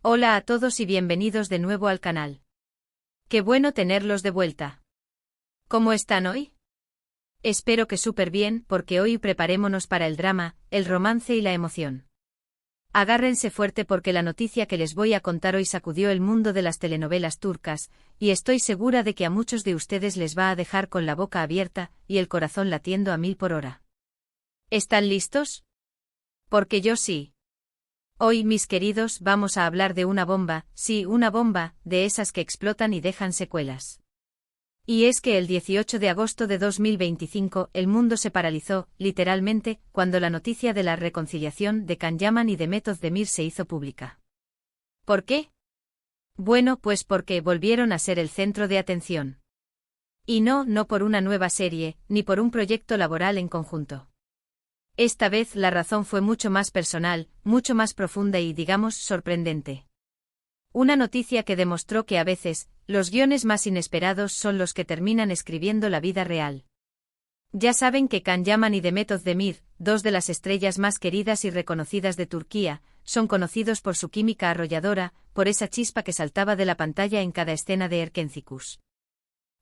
Hola a todos y bienvenidos de nuevo al canal. Qué bueno tenerlos de vuelta. ¿Cómo están hoy? Espero que súper bien, porque hoy preparémonos para el drama, el romance y la emoción. Agárrense fuerte porque la noticia que les voy a contar hoy sacudió el mundo de las telenovelas turcas, y estoy segura de que a muchos de ustedes les va a dejar con la boca abierta y el corazón latiendo a 1000 por hora. ¿Están listos? Porque yo sí. Hoy, mis queridos, vamos a hablar de una bomba, sí, una bomba, de esas que explotan y dejan secuelas. Y es que el 18 de agosto de 2025 el mundo se paralizó, literalmente, cuando la noticia de la reconciliación de Can Yaman y Demet Özdemir se hizo pública. ¿Por qué? Bueno, pues porque volvieron a ser el centro de atención. Y no por una nueva serie, ni por un proyecto laboral en conjunto. Esta vez la razón fue mucho más personal, mucho más profunda y, digamos, sorprendente. Una noticia que demostró que a veces, los guiones más inesperados son los que terminan escribiendo la vida real. Ya saben que Can Yaman y Demet Özdemir, dos de las estrellas más queridas y reconocidas de Turquía, son conocidos por su química arrolladora, por esa chispa que saltaba de la pantalla en cada escena de Erkencikus.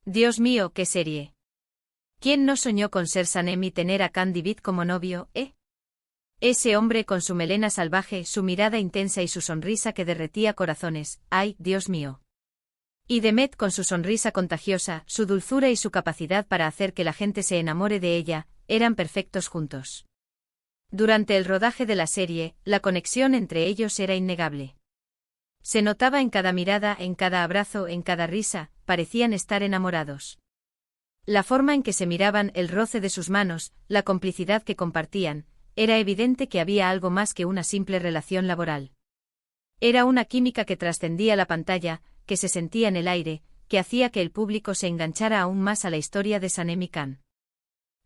Dios mío, qué serie. ¿Quién no soñó con ser Sanem y tener a Can Divid como novio, Ese hombre con su melena salvaje, su mirada intensa y su sonrisa que derretía corazones, ¡ay, Dios mío! Y Demet con su sonrisa contagiosa, su dulzura y su capacidad para hacer que la gente se enamore de ella, eran perfectos juntos. Durante el rodaje de la serie, la conexión entre ellos era innegable. Se notaba en cada mirada, en cada abrazo, en cada risa, parecían estar enamorados. La forma en que se miraban, el roce de sus manos, la complicidad que compartían, era evidente que había algo más que una simple relación laboral. Era una química que trascendía la pantalla, que se sentía en el aire, que hacía que el público se enganchara aún más a la historia de Sanem y Can.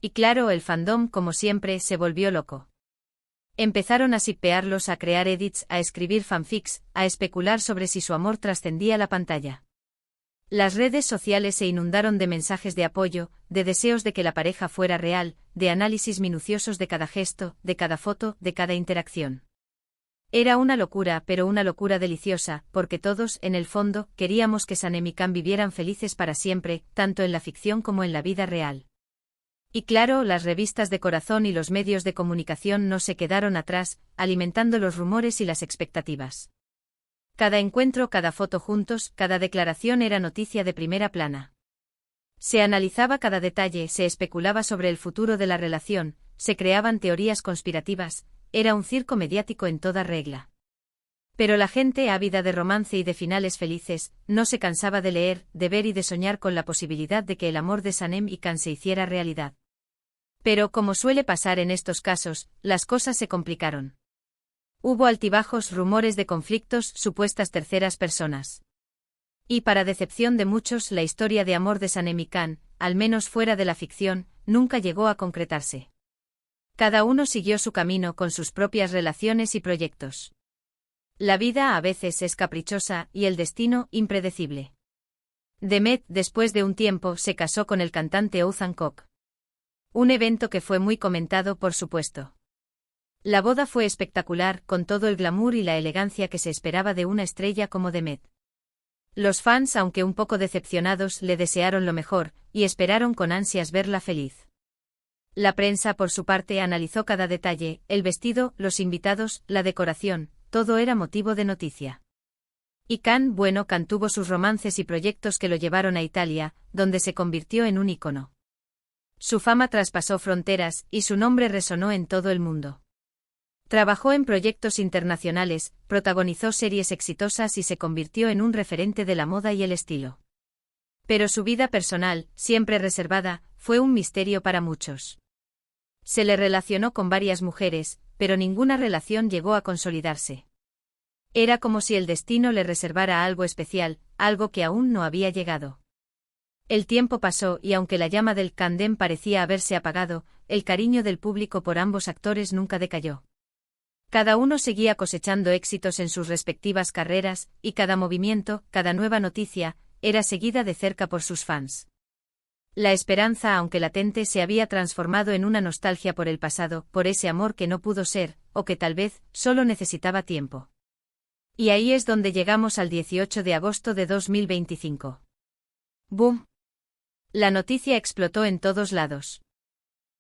Y claro, el fandom, como siempre, se volvió loco. Empezaron a shippearlos, a crear edits, a escribir fanfics, a especular sobre si su amor trascendía la pantalla. Las redes sociales se inundaron de mensajes de apoyo, de deseos de que la pareja fuera real, de análisis minuciosos de cada gesto, de cada foto, de cada interacción. Era una locura, pero una locura deliciosa, porque todos, en el fondo, queríamos que Sanem y Can vivieran felices para siempre, tanto en la ficción como en la vida real. Y claro, las revistas de corazón y los medios de comunicación no se quedaron atrás, alimentando los rumores y las expectativas. Cada encuentro, cada foto juntos, cada declaración era noticia de primera plana. Se analizaba cada detalle, se especulaba sobre el futuro de la relación, se creaban teorías conspirativas, era un circo mediático en toda regla. Pero la gente, ávida de romance y de finales felices, no se cansaba de leer, de ver y de soñar con la posibilidad de que el amor de Sanem y Can se hiciera realidad. Pero, como suele pasar en estos casos, las cosas se complicaron. Hubo altibajos, rumores de conflictos, supuestas terceras personas. Y para decepción de muchos, la historia de amor de Sanem y Can, al menos fuera de la ficción, nunca llegó a concretarse. Cada uno siguió su camino con sus propias relaciones y proyectos. La vida a veces es caprichosa y el destino impredecible. Demet, después de un tiempo, se casó con el cantante Oğuzhan Koç. Un evento que fue muy comentado, por supuesto. La boda fue espectacular, con todo el glamour y la elegancia que se esperaba de una estrella como Demet. Los fans, aunque un poco decepcionados, le desearon lo mejor, y esperaron con ansias verla feliz. La prensa, por su parte, analizó cada detalle, el vestido, los invitados, la decoración, todo era motivo de noticia. Y Can tuvo sus romances y proyectos que lo llevaron a Italia, donde se convirtió en un ícono. Su fama traspasó fronteras, y su nombre resonó en todo el mundo. Trabajó en proyectos internacionales, protagonizó series exitosas y se convirtió en un referente de la moda y el estilo. Pero su vida personal, siempre reservada, fue un misterio para muchos. Se le relacionó con varias mujeres, pero ninguna relación llegó a consolidarse. Era como si el destino le reservara algo especial, algo que aún no había llegado. El tiempo pasó y aunque la llama del candem parecía haberse apagado, el cariño del público por ambos actores nunca decayó. Cada uno seguía cosechando éxitos en sus respectivas carreras, y cada movimiento, cada nueva noticia, era seguida de cerca por sus fans. La esperanza, aunque latente, se había transformado en una nostalgia por el pasado, por ese amor que no pudo ser, o que tal vez, solo necesitaba tiempo. Y ahí es donde llegamos al 18 de agosto de 2025. ¡Boom! La noticia explotó en todos lados.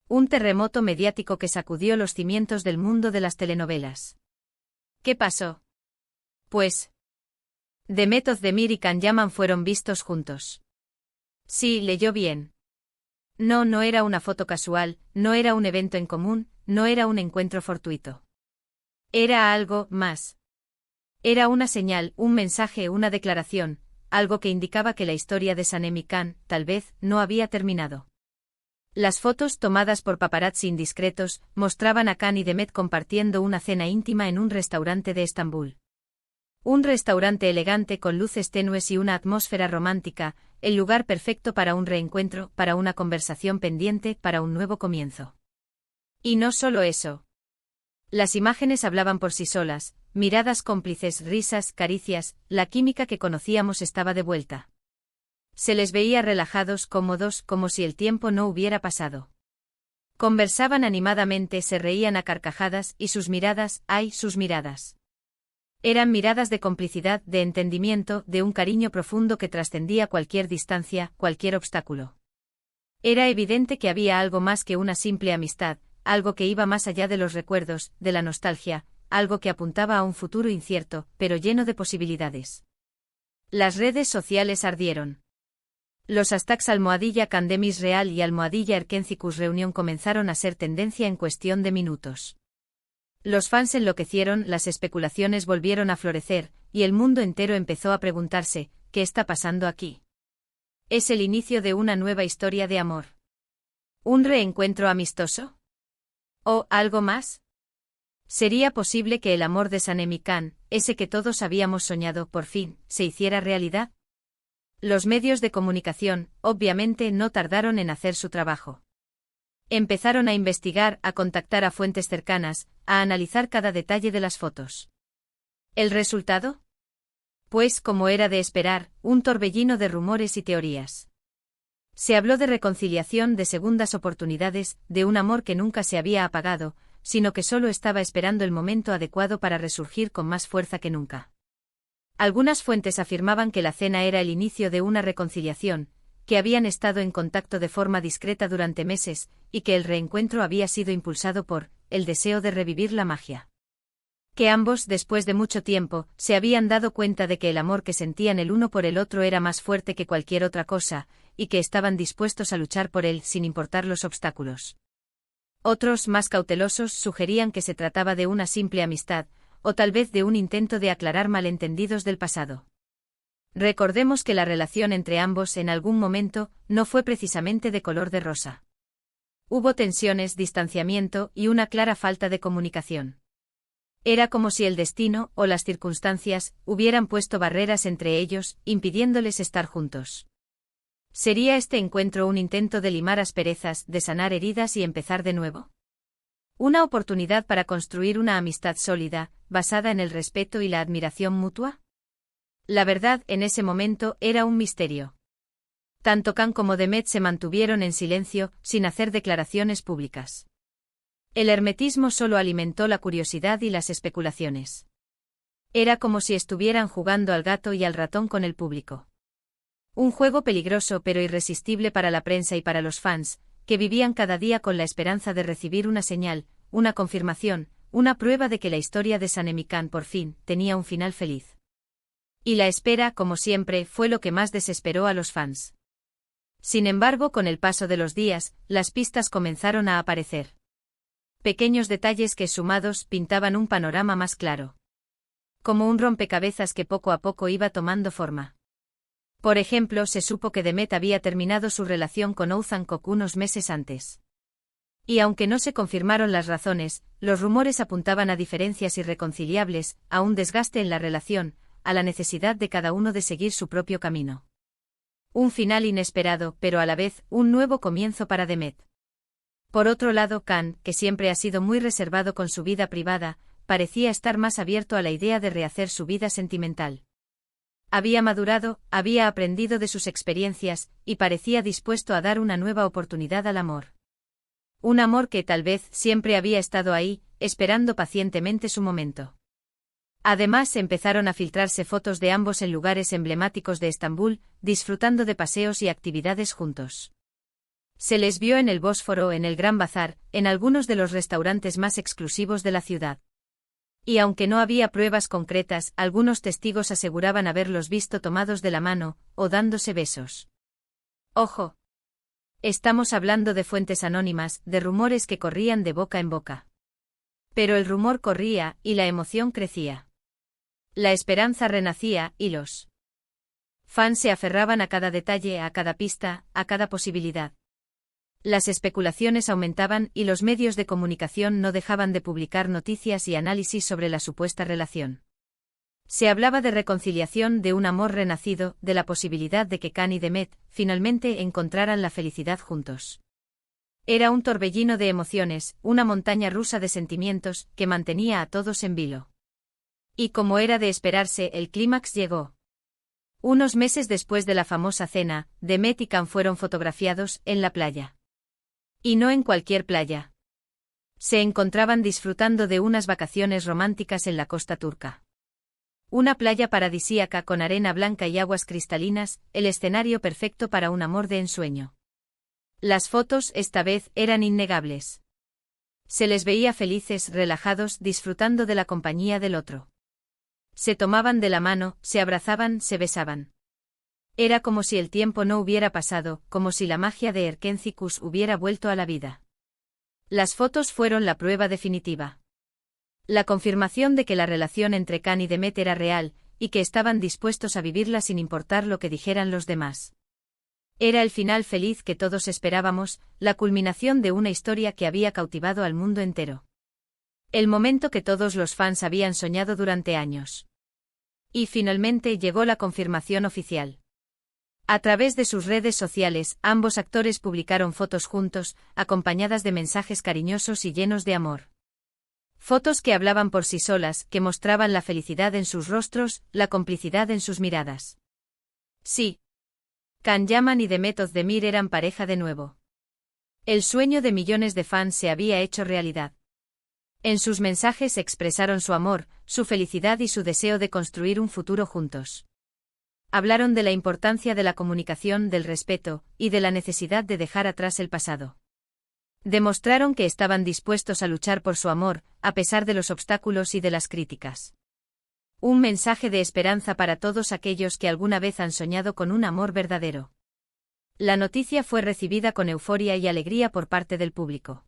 Un terremoto mediático que sacudió los cimientos del mundo de las telenovelas. ¿Qué pasó? Pues Demet Özdemir y Can Yaman fueron vistos juntos. Sí, leyó bien. No, no era una foto casual, no era un evento en común, no era un encuentro fortuito. Era algo más. Era una señal, un mensaje, una declaración, algo que indicaba que la historia de Sanem y Can, tal vez, no había terminado. Las fotos tomadas por paparazzi indiscretos mostraban a Can y Demet compartiendo una cena íntima en un restaurante de Estambul. Un restaurante elegante con luces tenues y una atmósfera romántica, el lugar perfecto para un reencuentro, para una conversación pendiente, para un nuevo comienzo. Y no solo eso. Las imágenes hablaban por sí solas, miradas cómplices, risas, caricias, la química que conocíamos estaba de vuelta. Se les veía relajados, cómodos, como si el tiempo no hubiera pasado. Conversaban animadamente, se reían a carcajadas y sus miradas, ¡ay, sus miradas! Eran miradas de complicidad, de entendimiento, de un cariño profundo que trascendía cualquier distancia, cualquier obstáculo. Era evidente que había algo más que una simple amistad, algo que iba más allá de los recuerdos, de la nostalgia, algo que apuntaba a un futuro incierto, pero lleno de posibilidades. Las redes sociales ardieron. Los hashtags #Candemis Real y #Erkencicus Reunión comenzaron a ser tendencia en cuestión de minutos. Los fans enloquecieron, las especulaciones volvieron a florecer, y el mundo entero empezó a preguntarse, ¿qué está pasando aquí? ¿Es el inicio de una nueva historia de amor? ¿Un reencuentro amistoso? ¿O algo más? ¿Sería posible que el amor de Sanem y Can, ese que todos habíamos soñado, por fin, se hiciera realidad? Los medios de comunicación, obviamente, no tardaron en hacer su trabajo. Empezaron a investigar, a contactar a fuentes cercanas, a analizar cada detalle de las fotos. ¿El resultado? Pues, como era de esperar, un torbellino de rumores y teorías. Se habló de reconciliación, de segundas oportunidades, de un amor que nunca se había apagado, sino que solo estaba esperando el momento adecuado para resurgir con más fuerza que nunca. Algunas fuentes afirmaban que la cena era el inicio de una reconciliación, que habían estado en contacto de forma discreta durante meses, y que el reencuentro había sido impulsado por el deseo de revivir la magia. Que ambos, después de mucho tiempo, se habían dado cuenta de que el amor que sentían el uno por el otro era más fuerte que cualquier otra cosa, y que estaban dispuestos a luchar por él sin importar los obstáculos. Otros, más cautelosos, sugerían que se trataba de una simple amistad, o tal vez de un intento de aclarar malentendidos del pasado. Recordemos que la relación entre ambos en algún momento no fue precisamente de color de rosa. Hubo tensiones, distanciamiento y una clara falta de comunicación. Era como si el destino o las circunstancias hubieran puesto barreras entre ellos, impidiéndoles estar juntos. ¿Sería este encuentro un intento de limar asperezas, de sanar heridas y empezar de nuevo? ¿Una oportunidad para construir una amistad sólida, basada en el respeto y la admiración mutua? La verdad, en ese momento, era un misterio. Tanto Can como Demet se mantuvieron en silencio, sin hacer declaraciones públicas. El hermetismo solo alimentó la curiosidad y las especulaciones. Era como si estuvieran jugando al gato y al ratón con el público. Un juego peligroso pero irresistible para la prensa y para los fans, que vivían cada día con la esperanza de recibir una señal, una confirmación, una prueba de que la historia de Sanem y Can por fin tenía un final feliz. Y la espera, como siempre, fue lo que más desesperó a los fans. Sin embargo, con el paso de los días, las pistas comenzaron a aparecer. Pequeños detalles que sumados pintaban un panorama más claro. Como un rompecabezas que poco a poco iba tomando forma. Por ejemplo, se supo que Demet había terminado su relación con Oğuzhan Koç unos meses antes. Y aunque no se confirmaron las razones, los rumores apuntaban a diferencias irreconciliables, a un desgaste en la relación, a la necesidad de cada uno de seguir su propio camino. Un final inesperado, pero a la vez, un nuevo comienzo para Demet. Por otro lado, Can, que siempre ha sido muy reservado con su vida privada, parecía estar más abierto a la idea de rehacer su vida sentimental. Había madurado, había aprendido de sus experiencias, y parecía dispuesto a dar una nueva oportunidad al amor. Un amor que tal vez siempre había estado ahí, esperando pacientemente su momento. Además, empezaron a filtrarse fotos de ambos en lugares emblemáticos de Estambul, disfrutando de paseos y actividades juntos. Se les vio en el Bósforo, en el Gran Bazar, en algunos de los restaurantes más exclusivos de la ciudad. Y aunque no había pruebas concretas, algunos testigos aseguraban haberlos visto tomados de la mano, o dándose besos. Ojo. Estamos hablando de fuentes anónimas, de rumores que corrían de boca en boca. Pero el rumor corría, y la emoción crecía. La esperanza renacía, y los fans se aferraban a cada detalle, a cada pista, a cada posibilidad. Las especulaciones aumentaban y los medios de comunicación no dejaban de publicar noticias y análisis sobre la supuesta relación. Se hablaba de reconciliación, de un amor renacido, de la posibilidad de que Khan y Demet finalmente encontraran la felicidad juntos. Era un torbellino de emociones, una montaña rusa de sentimientos que mantenía a todos en vilo. Y como era de esperarse, el clímax llegó. Unos meses después de la famosa cena, Demet y Khan fueron fotografiados en la playa. Y no en cualquier playa. Se encontraban disfrutando de unas vacaciones románticas en la costa turca. Una playa paradisíaca con arena blanca y aguas cristalinas, el escenario perfecto para un amor de ensueño. Las fotos, esta vez, eran innegables. Se les veía felices, relajados, disfrutando de la compañía del otro. Se tomaban de la mano, se abrazaban, se besaban. Era como si el tiempo no hubiera pasado, como si la magia de Erkencikus hubiera vuelto a la vida. Las fotos fueron la prueba definitiva. La confirmación de que la relación entre Khan y Demet era real, y que estaban dispuestos a vivirla sin importar lo que dijeran los demás. Era el final feliz que todos esperábamos, la culminación de una historia que había cautivado al mundo entero. El momento que todos los fans habían soñado durante años. Y finalmente llegó la confirmación oficial. A través de sus redes sociales, ambos actores publicaron fotos juntos, acompañadas de mensajes cariñosos y llenos de amor. Fotos que hablaban por sí solas, que mostraban la felicidad en sus rostros, la complicidad en sus miradas. Sí. Can Yaman y Demet Özdemir eran pareja de nuevo. El sueño de millones de fans se había hecho realidad. En sus mensajes expresaron su amor, su felicidad y su deseo de construir un futuro juntos. Hablaron de la importancia de la comunicación, del respeto, y de la necesidad de dejar atrás el pasado. Demostraron que estaban dispuestos a luchar por su amor, a pesar de los obstáculos y de las críticas. Un mensaje de esperanza para todos aquellos que alguna vez han soñado con un amor verdadero. La noticia fue recibida con euforia y alegría por parte del público.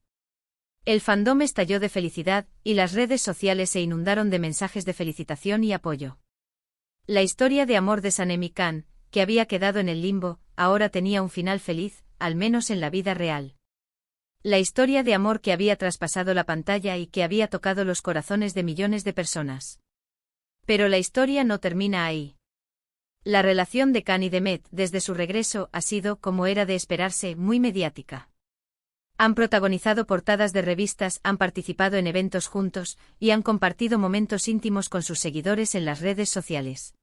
El fandom estalló de felicidad, y las redes sociales se inundaron de mensajes de felicitación y apoyo. La historia de amor de Sanem y Khan, que había quedado en el limbo, ahora tenía un final feliz, al menos en la vida real. La historia de amor que había traspasado la pantalla y que había tocado los corazones de millones de personas. Pero la historia no termina ahí. La relación de Khan y Demet desde su regreso ha sido, como era de esperarse, muy mediática. Han protagonizado portadas de revistas, han participado en eventos juntos, y han compartido momentos íntimos con sus seguidores en las redes sociales.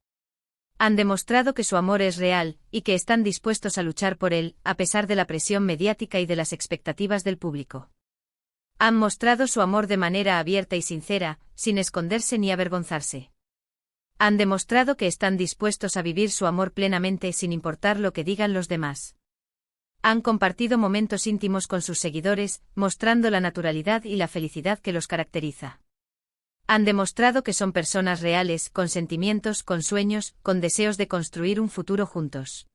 Han demostrado que su amor es real, y que están dispuestos a luchar por él, a pesar de la presión mediática y de las expectativas del público. Han mostrado su amor de manera abierta y sincera, sin esconderse ni avergonzarse. Han demostrado que están dispuestos a vivir su amor plenamente sin importar lo que digan los demás. Han compartido momentos íntimos con sus seguidores, mostrando la naturalidad y la felicidad que los caracteriza. Han demostrado que son personas reales, con sentimientos, con sueños, con deseos de construir un futuro juntos.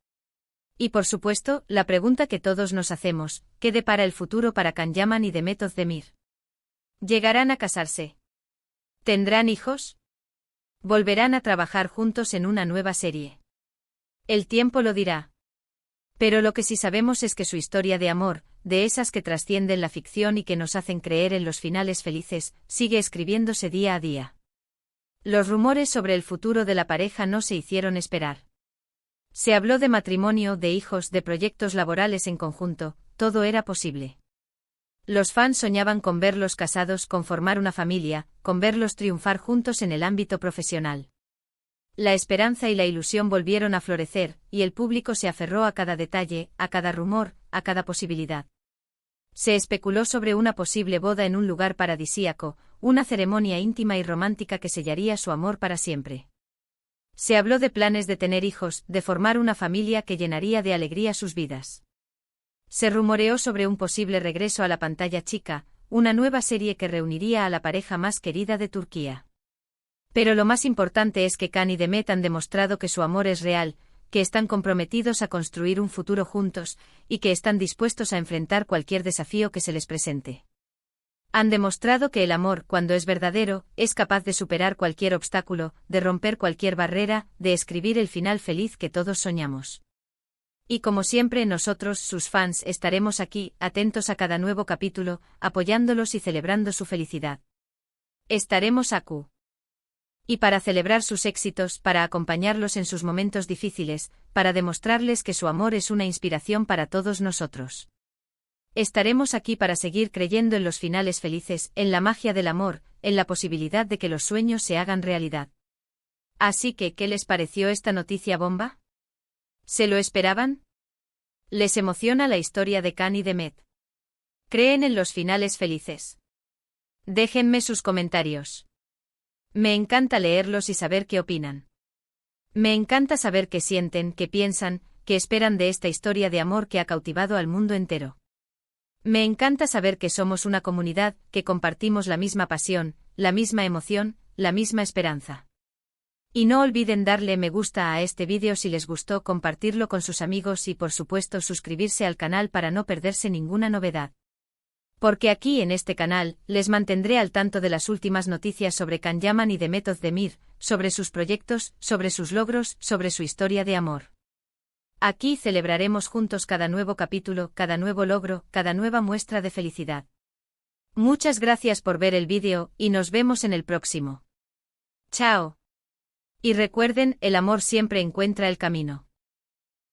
Y por supuesto, la pregunta que todos nos hacemos, ¿qué depara el futuro para Can Yaman y Demet Özdemir? ¿Llegarán a casarse? ¿Tendrán hijos? ¿Volverán a trabajar juntos en una nueva serie? El tiempo lo dirá. Pero lo que sí sabemos es que su historia de amor, de esas que trascienden la ficción y que nos hacen creer en los finales felices, sigue escribiéndose día a día. Los rumores sobre el futuro de la pareja no se hicieron esperar. Se habló de matrimonio, de hijos, de proyectos laborales en conjunto, todo era posible. Los fans soñaban con verlos casados, con formar una familia, con verlos triunfar juntos en el ámbito profesional. La esperanza y la ilusión volvieron a florecer, y el público se aferró a cada detalle, a cada rumor, a cada posibilidad. Se especuló sobre una posible boda en un lugar paradisíaco, una ceremonia íntima y romántica que sellaría su amor para siempre. Se habló de planes de tener hijos, de formar una familia que llenaría de alegría sus vidas. Se rumoreó sobre un posible regreso a la pantalla chica, una nueva serie que reuniría a la pareja más querida de Turquía. Pero lo más importante es que Can y Demet han demostrado que su amor es real, que están comprometidos a construir un futuro juntos, y que están dispuestos a enfrentar cualquier desafío que se les presente. Han demostrado que el amor, cuando es verdadero, es capaz de superar cualquier obstáculo, de romper cualquier barrera, de escribir el final feliz que todos soñamos. Y como siempre nosotros, sus fans, estaremos aquí, atentos a cada nuevo capítulo, apoyándolos y celebrando su felicidad. Estaremos aquí. Y para celebrar sus éxitos, para acompañarlos en sus momentos difíciles, para demostrarles que su amor es una inspiración para todos nosotros. Estaremos aquí para seguir creyendo en los finales felices, en la magia del amor, en la posibilidad de que los sueños se hagan realidad. Así que, ¿qué les pareció esta noticia bomba? ¿Se lo esperaban? ¿Les emociona la historia de Can y Demet? ¿Creen en los finales felices? Déjenme sus comentarios. Me encanta leerlos y saber qué opinan. Me encanta saber qué sienten, qué piensan, qué esperan de esta historia de amor que ha cautivado al mundo entero. Me encanta saber que somos una comunidad, que compartimos la misma pasión, la misma emoción, la misma esperanza. Y no olviden darle me gusta a este vídeo si les gustó, compartirlo con sus amigos y por supuesto suscribirse al canal para no perderse ninguna novedad. Porque aquí en este canal, les mantendré al tanto de las últimas noticias sobre Can Yaman y Demet Özdemir, sobre sus proyectos, sobre sus logros, sobre su historia de amor. Aquí celebraremos juntos cada nuevo capítulo, cada nuevo logro, cada nueva muestra de felicidad. Muchas gracias por ver el vídeo, y nos vemos en el próximo. Chao. Y recuerden, el amor siempre encuentra el camino.